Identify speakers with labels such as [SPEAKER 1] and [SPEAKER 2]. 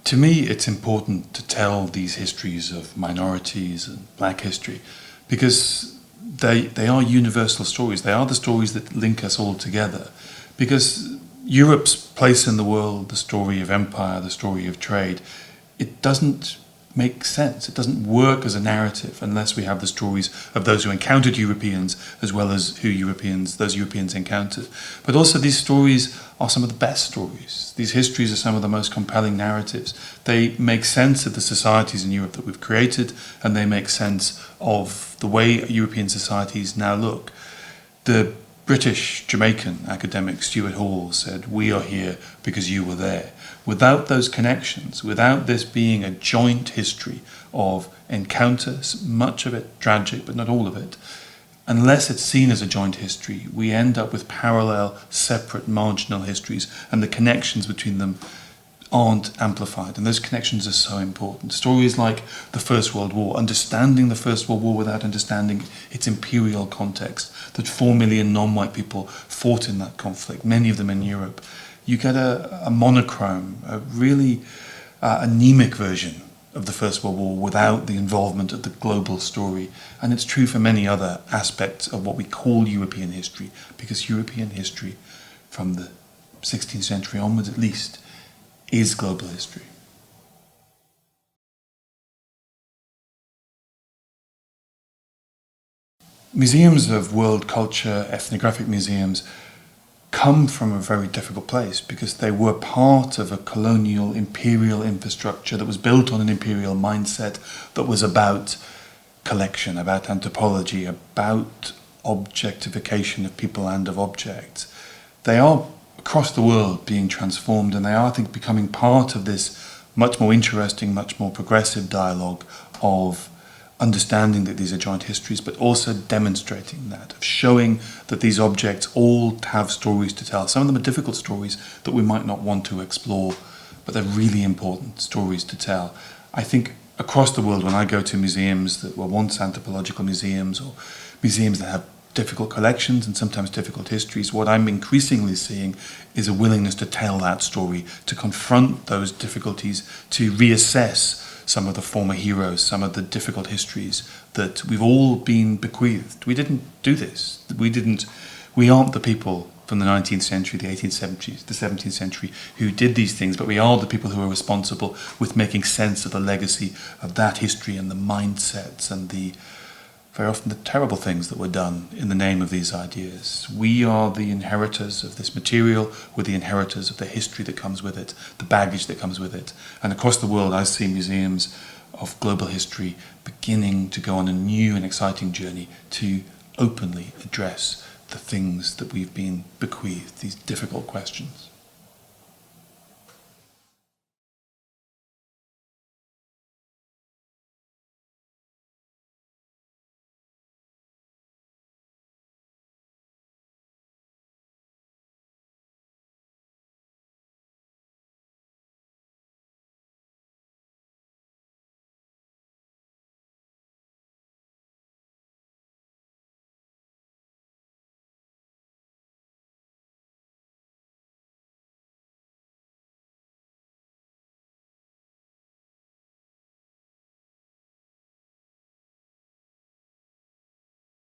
[SPEAKER 1] to me, it's important to tell these histories of minorities and black history because they are universal stories. They are the stories that link us all together. Because Europe's place in the world, the story of empire, the story of trade, it doesn't make sense. It doesn't work as a narrative unless we have the stories of those who encountered Europeans as well as those Europeans encountered. But also these stories are some of the best stories. These histories are some of the most compelling narratives. They make sense of the societies in Europe that we've created, and they make sense of the way European societies now look. The British Jamaican academic Stuart Hall said, "We are here because you were there." Without those connections, without this being a joint history of encounters, much of it tragic, but not all of it, unless it's seen as a joint history, we end up with parallel, separate, marginal histories, and the connections between them aren't amplified, and those connections are so important. Stories like the First World War, understanding the First World War without understanding its imperial context, that 4 million non-white people fought in that conflict, many of them in Europe. You get a monochrome, a really anemic version of the First World War without the involvement of the global story. And it's true for many other aspects of what we call European history, because European history, from the 16th century onwards at least, is global history. Museums of world culture, ethnographic museums, come from a very difficult place because they were part of a colonial imperial infrastructure that was built on an imperial mindset that was about collection, about anthropology, about objectification of people and of objects. They are across the world being transformed, and they are, I think, becoming part of this much more interesting, much more progressive dialogue of understanding that these are joint histories, but also demonstrating that, of showing that these objects all have stories to tell. Some of them are difficult stories that we might not want to explore, but they're really important stories to tell. I think across the world, when I go to museums that were once anthropological museums, or museums that have difficult collections and sometimes difficult histories, what I'm increasingly seeing is a willingness to tell that story, to confront those difficulties, to reassess some of the former heroes, some of the difficult histories that we've all been bequeathed. We didn't do this. We aren't the people from the 19th century, the 18th century, the 17th century who did these things, but we are the people who are responsible with making sense of the legacy of that history and the mindsets and very often the terrible things that were done in the name of these ideas. We are the inheritors of this material, we're the inheritors of the history that comes with it, the baggage that comes with it. And across the world, I see museums of global history beginning to go on a new and exciting journey to openly address the things that we've been bequeathed, these difficult questions.